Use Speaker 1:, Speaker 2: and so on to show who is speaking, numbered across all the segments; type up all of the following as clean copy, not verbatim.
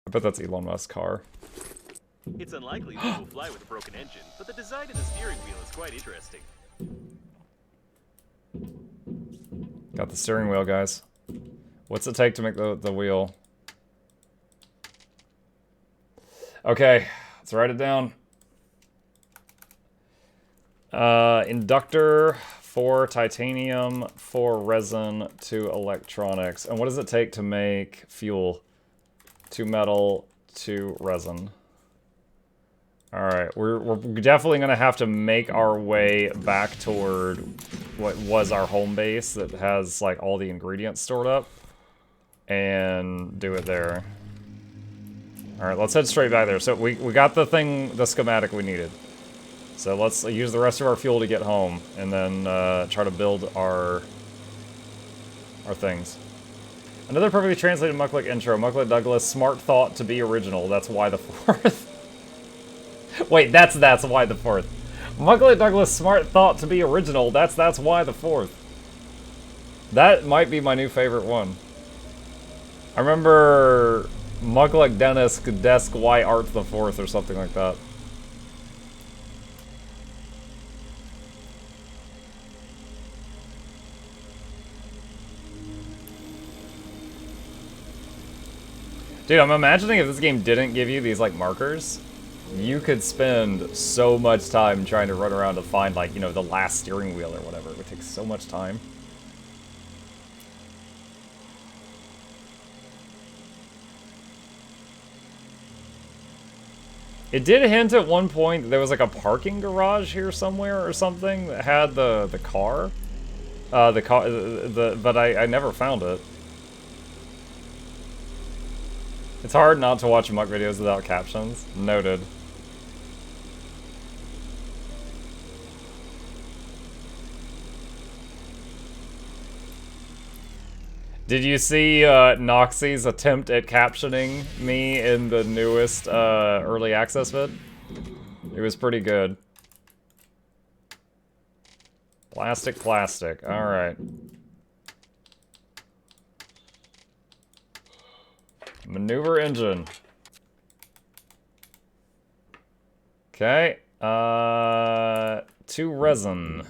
Speaker 1: I bet that's Elon Musk's car.
Speaker 2: It's unlikely this will fly with a broken engine, but the design of the steering wheel is quite interesting.
Speaker 1: Got the steering wheel, guys. What's it take to make the wheel? Okay, let's write it down. Inductor, 4 titanium, 4 resin, 2 electronics. And what does it take to make fuel? 2 metal, 2 resin. Alright, we're definitely gonna have to make our way back toward what was our home base that has like all the ingredients stored up. And do it there. Alright, let's head straight back there. So we got the schematic we needed. So let's use the rest of our fuel to get home, and then try to build our things. Another perfectly translated Mukluk intro. Mukluk Douglas, smart thought to be original. That's why the 4th. Wait, that's why the 4th. Mukluk Douglas, smart thought to be original. That's why the 4th. That might be my new favorite one. I remember Mukluk Dennis desk why art the 4th or something like that. Dude, I'm imagining if this game didn't give you these, like, markers, you could spend so much time trying to run around to find, like, you know, the last steering wheel or whatever. It would take so much time. It did hint at one point that there was, like, a parking garage here somewhere or something that had the car. But I never found it. It's hard not to watch Muck videos without captions. Noted. Did you see Noxie's attempt at captioning me in the newest early access vid? It was pretty good. Plastic. Alright. Maneuver engine. Okay. 2 resin.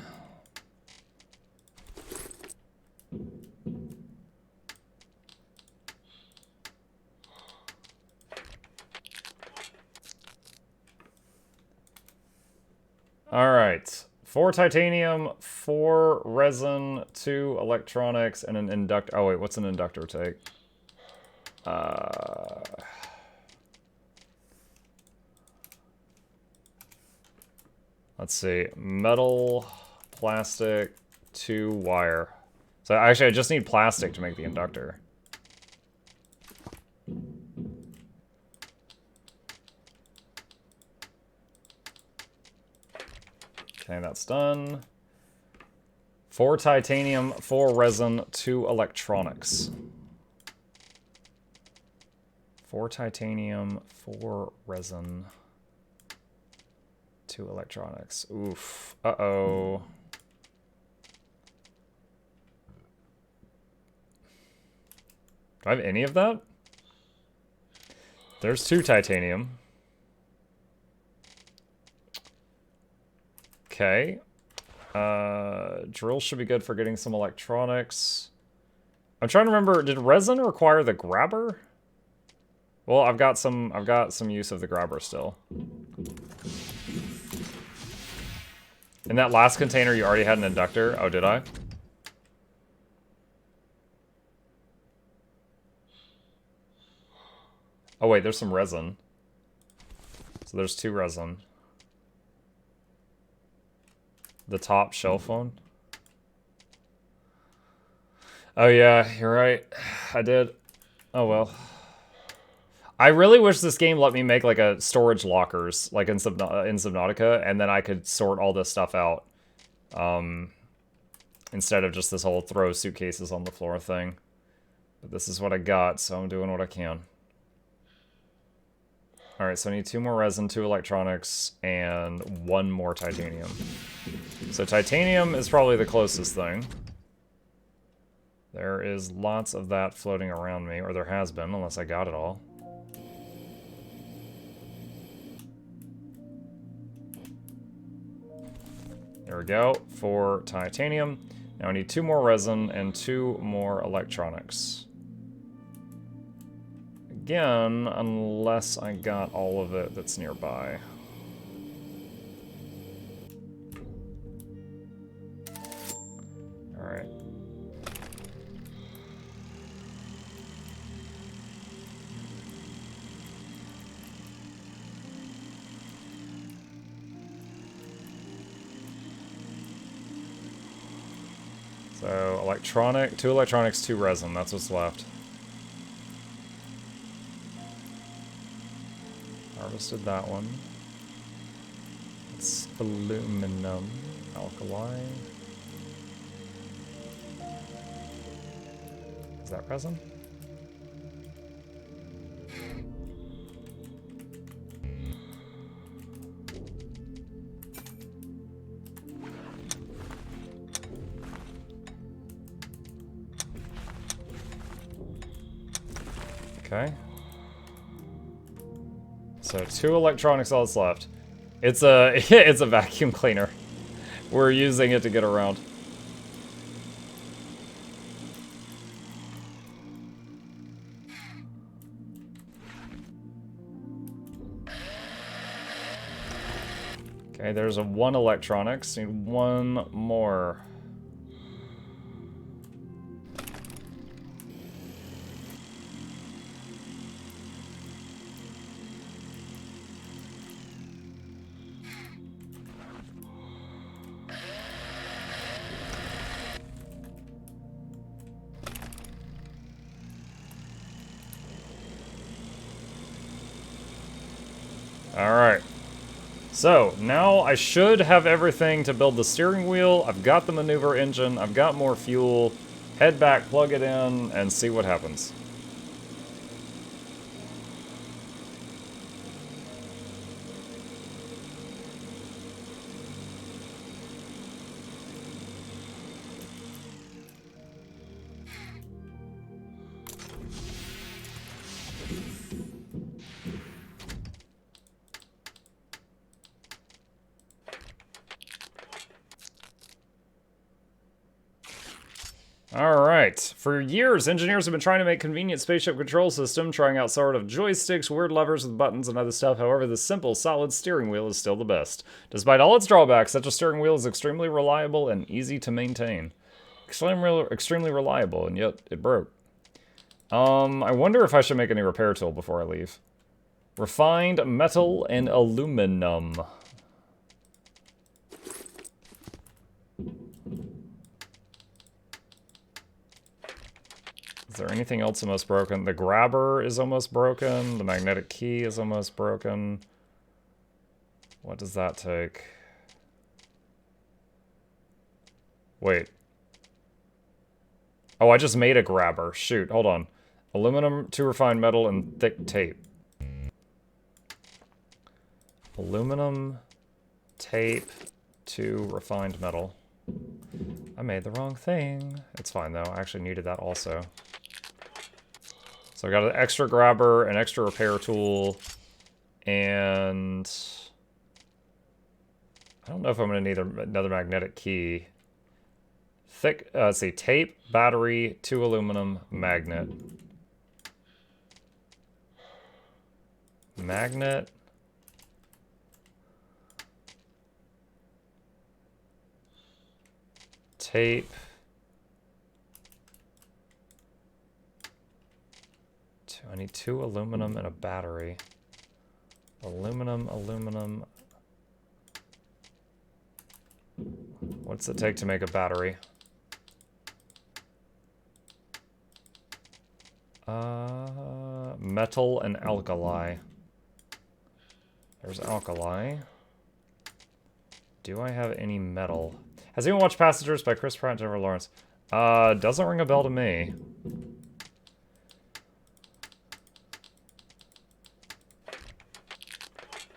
Speaker 1: Alright. 4 titanium, 4 resin, 2 electronics, and an inductor. Oh wait, what's an inductor take? Let's see. Metal, plastic, 2 wire. So actually, I just need plastic to make the inductor. Okay, that's done. 4 titanium, 4 resin, 2 electronics. 4 titanium, 4 resin, 2 electronics. Oof. Uh-oh. Do I have any of that? There's 2 titanium. Okay. Drill should be good for getting some electronics. I'm trying to remember, did resin require the grabber? Well, I've got some use of the grabber still. In that last container, you already had an inductor. Oh, did I? Oh wait, there's some resin. So there's 2 resin. The top shelf one. Oh yeah, you're right. I did. Oh well. I really wish this game let me make like a storage lockers, like in Subnautica, and then I could sort all this stuff out. Instead of just this whole throw suitcases on the floor thing. But this is what I got, so I'm doing what I can. Alright, so I need 2 more resin, 2 electronics, and 1 more titanium. So titanium is probably the closest thing. There is lots of that floating around me, or there has been, unless I got it all. There we go, for titanium. Now I need 2 more resin and 2 more electronics. Again, unless I got all of it that's nearby. Alright. So, electronic, 2 electronics, 2 resin, that's what's left. Harvested that one. It's aluminum, alkali. Is that resin? Okay. So 2 electronics, all that's left. It's a it's a vacuum cleaner. We're using it to get around. Okay, there's a 1 electronics. Need 1 more. Alright. So, now I should have everything to build the steering wheel. I've got the maneuver engine. I've got more fuel. Head back, plug it in, and see what happens. Alright, for years, engineers have been trying to make convenient spaceship control system, trying out sort of joysticks, weird levers with buttons, and other stuff. However, the simple, solid steering wheel is still the best. Despite all its drawbacks, such a steering wheel is extremely reliable and easy to maintain. Extremely reliable, and yet it broke. I wonder if I should make any repair tool before I leave. Refined metal and aluminum. Is there anything else almost broken? The grabber is almost broken. The magnetic key is almost broken. What does that take? Wait. Oh, I just made a grabber. Shoot, hold on. Aluminum, 2 refined metal, and thick tape. Aluminum, tape, 2 refined metal. I made the wrong thing. It's fine, though. I actually needed that also. So I got an extra grabber, an extra repair tool, and I don't know if I'm going to need another magnetic key. Thick, let's see, tape, battery, 2 aluminum, magnet. Magnet. Tape. I need 2 aluminum and a battery. Aluminum, aluminum. What's it take to make a battery? Metal and alkali. There's alkali. Do I have any metal? Has anyone watched Passengers by Chris Pratt and Jennifer Lawrence? Doesn't ring a bell to me.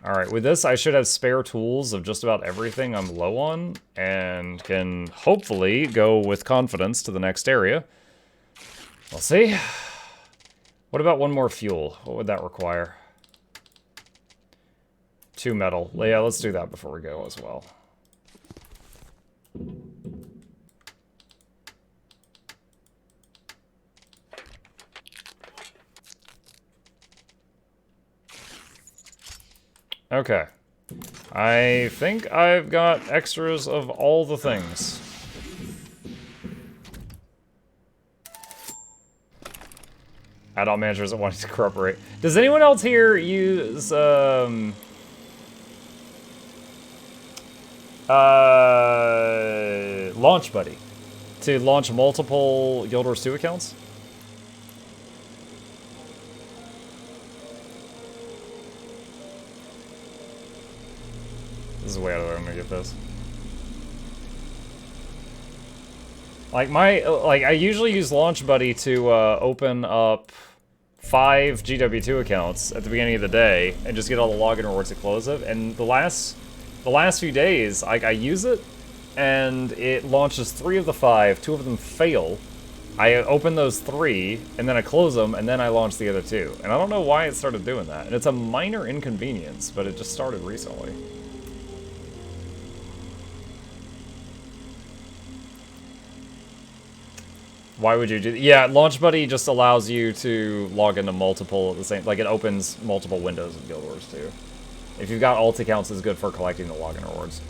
Speaker 1: Alright, with this I should have spare tools of just about everything I'm low on, and can hopefully go with confidence to the next area. We'll see. What about 1 more fuel? What would that require? 2 metal. Yeah, let's do that before we go as well. Okay. I think I've got extras of all the things. Adult managers that wanting to cooperate. Does anyone else here use, Launch Buddy to launch multiple Guild Wars 2 accounts? This is way out of the way I'm gonna get this. Like I usually use Launch Buddy to open up 5 GW2 accounts at the beginning of the day and just get all the login rewards to close it. And the last few days, I use it and it launches 3 of the 5. 2 of them fail. I open those 3 and then I close them and then I launch the other 2. And I don't know why it started doing that. And it's a minor inconvenience, but it just started recently. Why would you do that? Yeah, Launch Buddy just allows you to log into multiple at the same... Like, it opens multiple windows of Guild Wars 2. If you've got alt accounts, it's good for collecting the login rewards.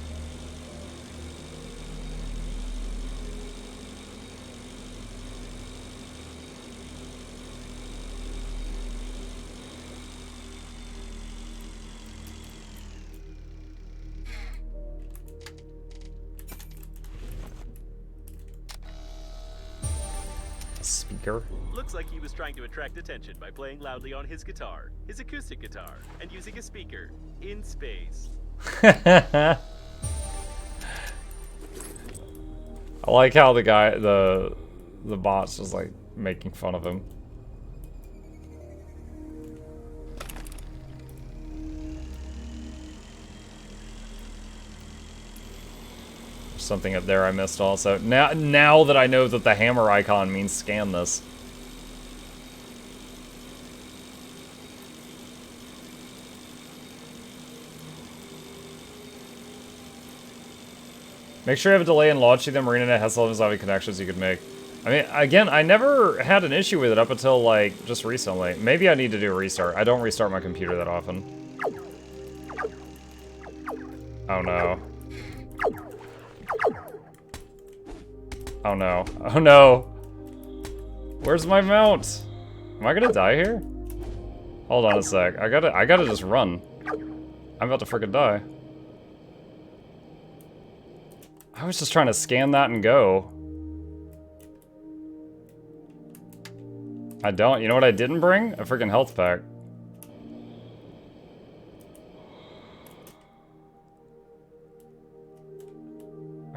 Speaker 1: Speaker.
Speaker 2: Looks like he was trying to attract attention by playing loudly on his guitar, his acoustic guitar, and using a speaker in space.
Speaker 1: I like how the guy, the bot's just like making fun of him. Something up there I missed also. Now that I know that the hammer icon means scan this. Make sure you have a delay in launching them. ArenaNet has all the connections you could make. I mean, again, I never had an issue with it up until, like, just recently. Maybe I need to do a restart. I don't restart my computer that often. Oh, no. Oh, no. Oh, no. Where's my mount? Am I gonna die here? Hold on a sec. I gotta just run. I'm about to freaking die. I was just trying to scan that and go. I don't. You know what I didn't bring? A freaking health pack.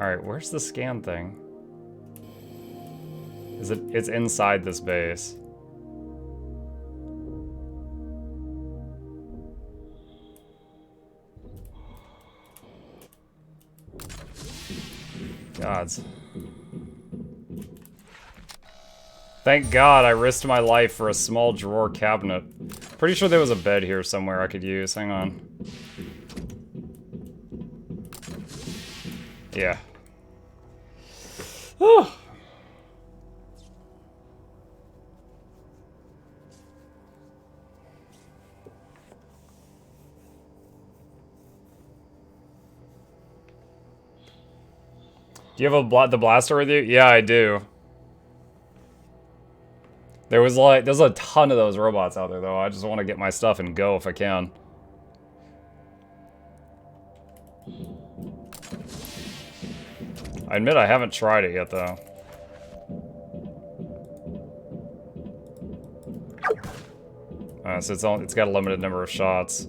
Speaker 1: Alright, where's the scan thing? Is it? It's inside this base. Gods. Thank God I risked my life for a small drawer cabinet. Pretty sure there was a bed here somewhere I could use. Hang on. Yeah. Oh. Do you have the blaster with you? Yeah, I do. There's a ton of those robots out there, though. I just want to get my stuff and go if I can. I admit I haven't tried it yet, though. So it's got a limited number of shots.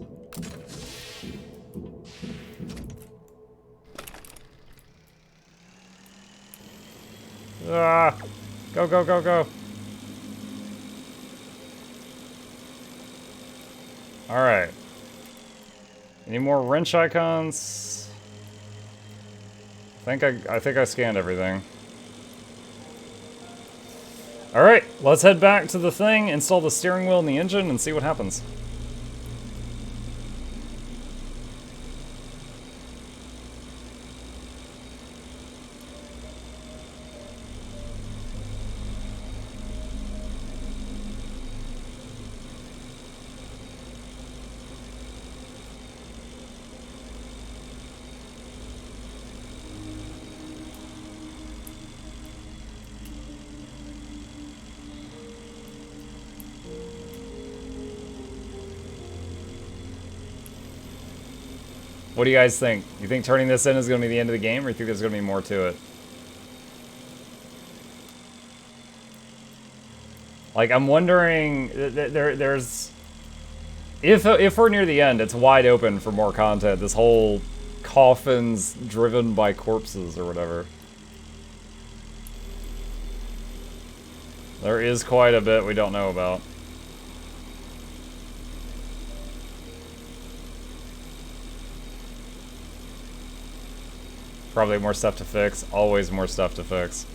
Speaker 1: Ah! Go, go, go, go! Alright. Any more wrench icons? I think I scanned everything. Alright, let's head back to the thing, install the steering wheel and the engine, and see what happens. What do you guys think? You think turning this in is going to be the end of the game, or you think there's going to be more to it? Like, I'm wondering, there's... If we're near the end, it's wide open for more content. This whole coffins driven by corpses or whatever. There is quite a bit we don't know about. Probably more stuff to fix. Always more stuff to fix.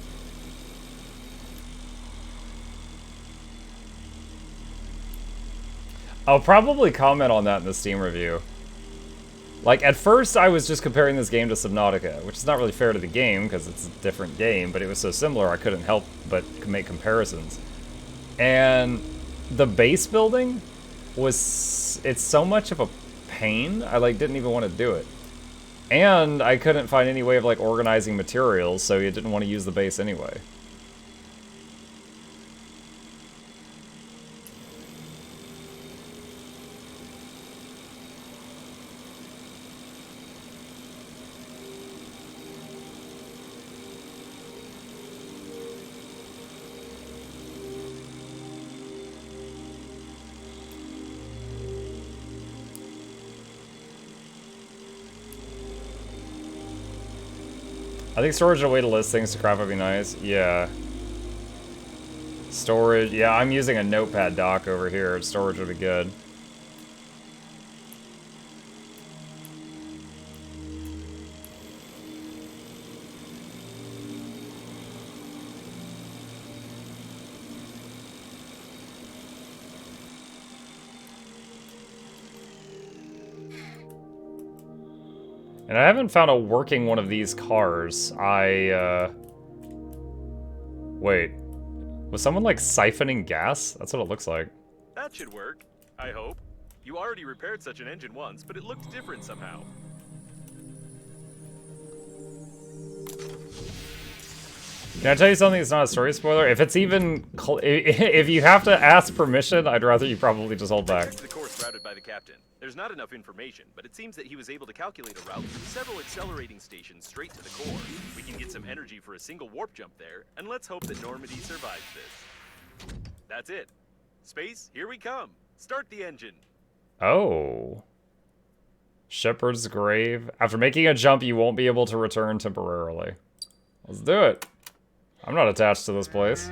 Speaker 1: I'll probably comment on that in the Steam review. Like, at first I was just comparing this game to Subnautica, which is not really fair to the game, because it's a different game, but it was so similar I couldn't help but make comparisons. And the base building was... it's so much of a pain, I, like, didn't even want to do it. And I couldn't find any way of, like, organizing materials, so you didn't want to use the base anyway. I think storage is a way to list things to craft would be nice. Yeah. Storage. Yeah, I'm using a notepad dock over here. Storage would be good. And I haven't found a working one of these cars. Wait. Was someone, like, siphoning gas? That's what it looks like.
Speaker 2: That should work, I hope. You already repaired such an engine once, but it looked different somehow.
Speaker 1: Can I tell you something that's not a story spoiler? If it's even... if you have to ask permission, I'd rather you probably just hold back.
Speaker 2: I checked the course routed by the captain. There's not enough information, but it seems that he was able to calculate a route through several accelerating stations straight to the core. We can get some energy for a single warp jump there, and let's hope that Normandy survives this. That's it. Space, here we come. Start the engine.
Speaker 1: Oh. Shepherd's Grave. After making a jump, you won't be able to return temporarily. Let's do it. I'm not attached to this place.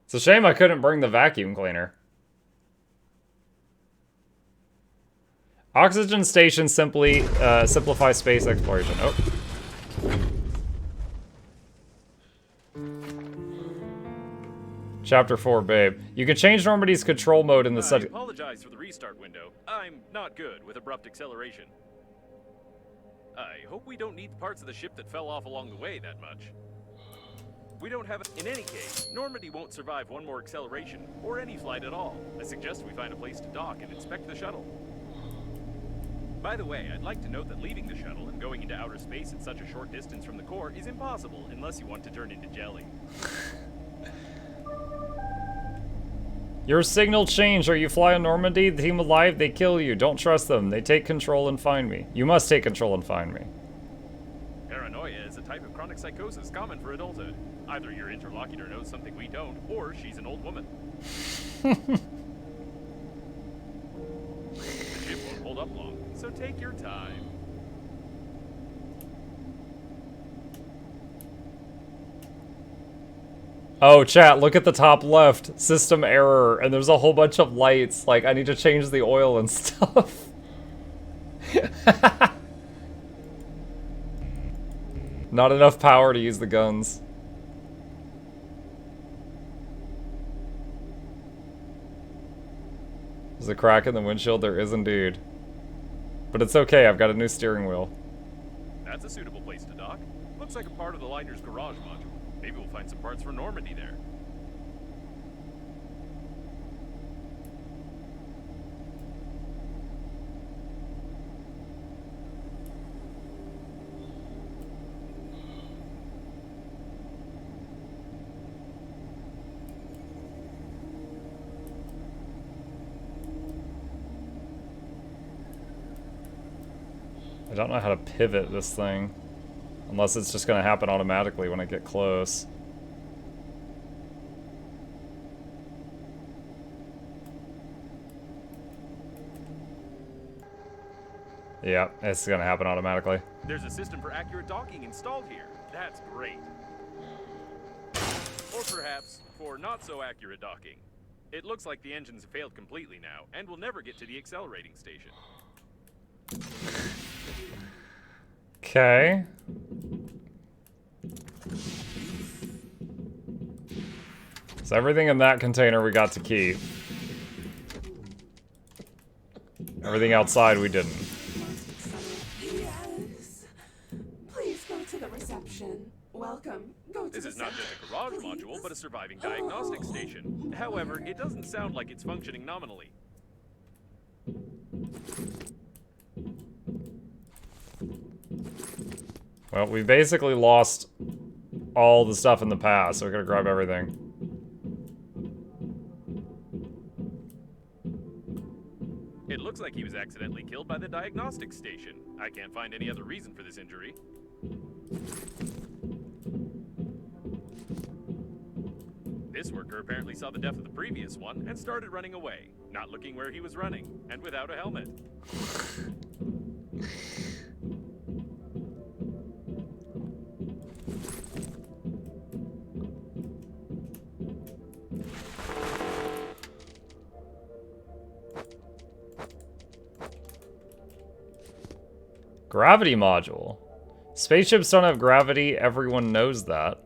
Speaker 1: It's a shame I couldn't bring the vacuum cleaner. Oxygen station simply simplify space exploration. Oh. Chapter 4, babe. You can change Normandy's control mode in the
Speaker 2: I apologize for the restart window. I'm not good with abrupt acceleration. I hope we don't need parts of the ship that fell off along the way that much. We don't have... In any case, Normandy won't survive one more acceleration, or any flight at all. I suggest we find a place to dock and inspect the shuttle. By the way, I'd like to note that leaving the shuttle and going into outer space at such a short distance from the core is impossible unless you want to turn into jelly.
Speaker 1: Your signal changed, or you fly on Normandy, the team alive, they kill you. Don't trust them. They take control and find me. You must take control and find me.
Speaker 2: Paranoia is a type of chronic psychosis common for adulthood. Either your interlocutor knows something we don't, or she's an old woman. The ship won't hold up long, so take your time.
Speaker 1: Oh, chat, look at the top left. System error, and there's a whole bunch of lights. Like, I need to change the oil and stuff. Not enough power to use the guns. There's a crack in the windshield? There is indeed. But it's okay, I've got a new steering wheel.
Speaker 2: That's a suitable place to dock. Looks like a part of the liner's garage module. Maybe we'll find some parts for Normandy there.
Speaker 1: don't know how to pivot this thing. Unless it's just gonna happen automatically when I get close. Yeah, it's gonna happen automatically.
Speaker 2: There's a system for accurate docking installed here. That's great. Or perhaps for not so accurate docking. It looks like the engines have failed completely now and will never get to the accelerating station.
Speaker 1: Okay. So everything in that container we got to keep. Everything outside we didn't.
Speaker 3: Yes. Please go to the reception. Welcome. Go to
Speaker 2: This
Speaker 3: the
Speaker 2: is not just a garage module, but a surviving
Speaker 3: Oh.
Speaker 2: diagnostic station. However, it doesn't sound like it's functioning nominally.
Speaker 1: Well, we basically lost all the stuff in the past, so we're gonna grab everything.
Speaker 2: It looks like he was accidentally killed by the diagnostic station. I can't find any other reason for this injury. This worker apparently saw the death of the previous one and started running away, not looking where he was running, and without a helmet.
Speaker 1: Gravity module. Spaceships don't have gravity, everyone knows that.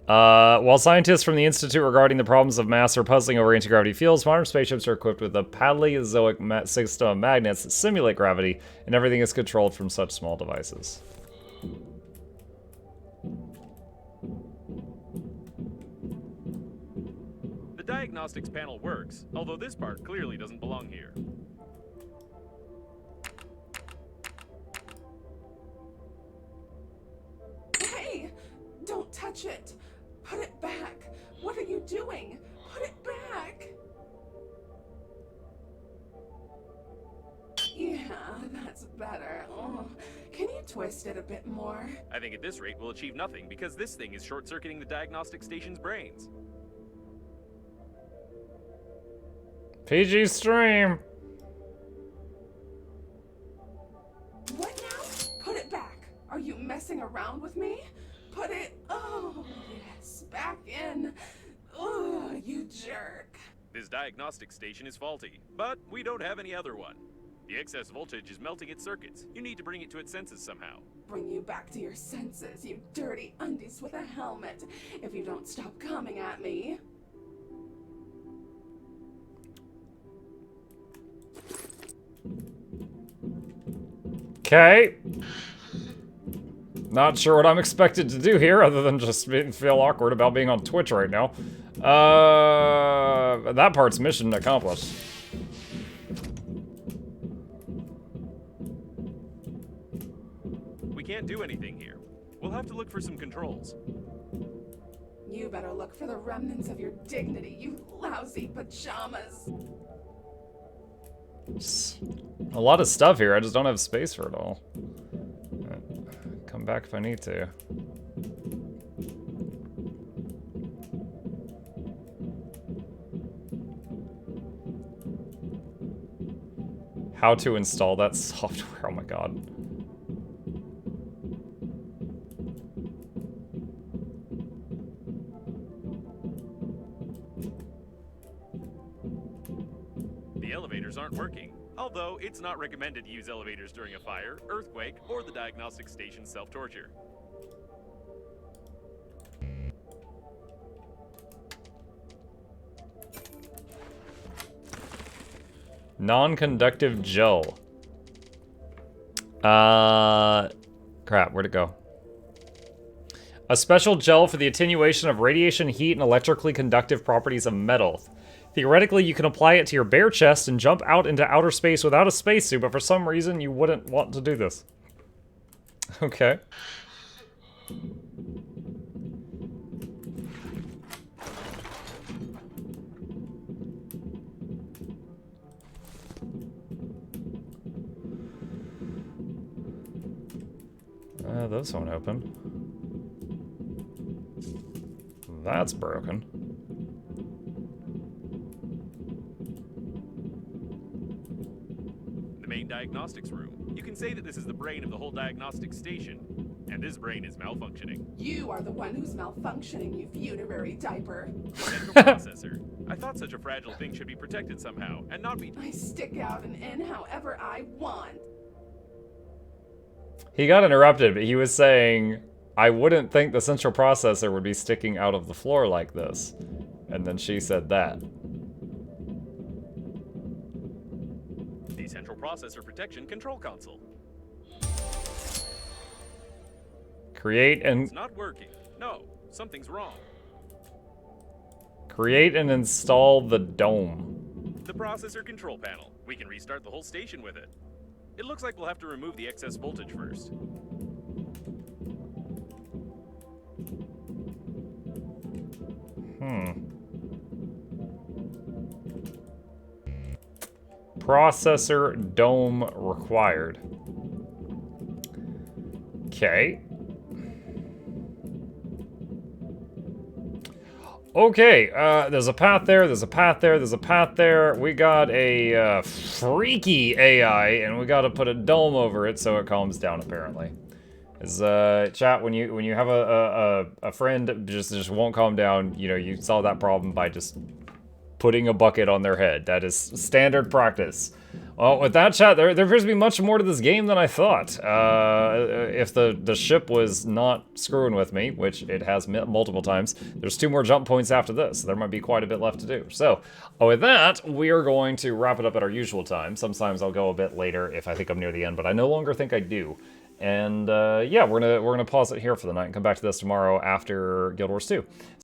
Speaker 1: While scientists from the Institute regarding the problems of mass are puzzling over anti-gravity fields, modern spaceships are equipped with a Paleozoic system of magnets that simulate gravity, and everything is controlled from such small devices.
Speaker 2: The diagnostics panel works, although this part clearly doesn't belong here.
Speaker 3: Hey! Don't touch it! Put it back! What are you doing? Put it back! Yeah, that's better. Oh, can you twist it a bit more?
Speaker 2: I think at this rate we'll achieve nothing because this thing is short-circuiting the diagnostic station's brains.
Speaker 1: PG stream!
Speaker 3: What now? Put it back! Are you messing around with me? Put it... Oh, yes, back in. Oh, you jerk.
Speaker 2: This diagnostic station is faulty, but we don't have any other one. The excess voltage is melting its circuits. You need to bring it to its senses somehow.
Speaker 3: Bring you back to your senses, you dirty undies with a helmet, if you don't stop coming at me.
Speaker 1: Okay. Not sure what I'm expected to do here, other than just feel awkward about being on Twitch right now. That part's mission accomplished.
Speaker 2: We can't do anything here. We'll have to look for some controls.
Speaker 3: You better look for the remnants of your dignity, you lousy pajamas.
Speaker 1: A lot of stuff here, I just don't have space for it all. Come back if I need to. How to install that software, oh my god.
Speaker 2: The elevators aren't working, although it's not recommended to use elevators during a fire, earthquake, or the diagnostic station's self-torture.
Speaker 1: Non-conductive gel. Crap, where'd it go? A special gel for the attenuation of radiation, heat, and electrically conductive properties of metal. Theoretically, you can apply it to your bare chest and jump out into outer space without a spacesuit, but for some reason, you wouldn't want to do this. Okay. those won't open. That's broken.
Speaker 2: The main diagnostics room. You can say that this is the brain of the whole diagnostic station. And this brain is malfunctioning.
Speaker 3: You are the one who's malfunctioning, you funerary diaper.
Speaker 2: Central processor. I thought such a fragile thing should be protected somehow, and not be...
Speaker 3: I stick out and in however I want.
Speaker 1: He got interrupted, but he was saying, I wouldn't think the central processor would be sticking out of the floor like this. And then she said that.
Speaker 2: The central processor protection control console.
Speaker 1: Create and...
Speaker 2: It's not working. No, something's wrong.
Speaker 1: Create and install the dome.
Speaker 2: The processor control panel. We can restart the whole station with it. It looks like we'll have to remove the excess voltage first.
Speaker 1: Processor dome required. Okay. Okay, there's a path there, there's a path there, there's a path there. We got a freaky AI, and we got to put a dome over it so it calms down, apparently. Is chat, when you have a friend that just won't calm down, you know, you solve that problem by just putting a bucket on their head. That is standard practice. Well, with that, chat, there appears to be much more to this game than I thought. If the ship was not screwing with me, which it has multiple times, there's 2 more jump points after this. So there might be quite a bit left to do. So, with that, we are going to wrap it up at our usual time. Sometimes I'll go a bit later if I think I'm near the end, but I no longer think I do. And yeah, we're gonna pause it here for the night and come back to this tomorrow after Guild Wars 2.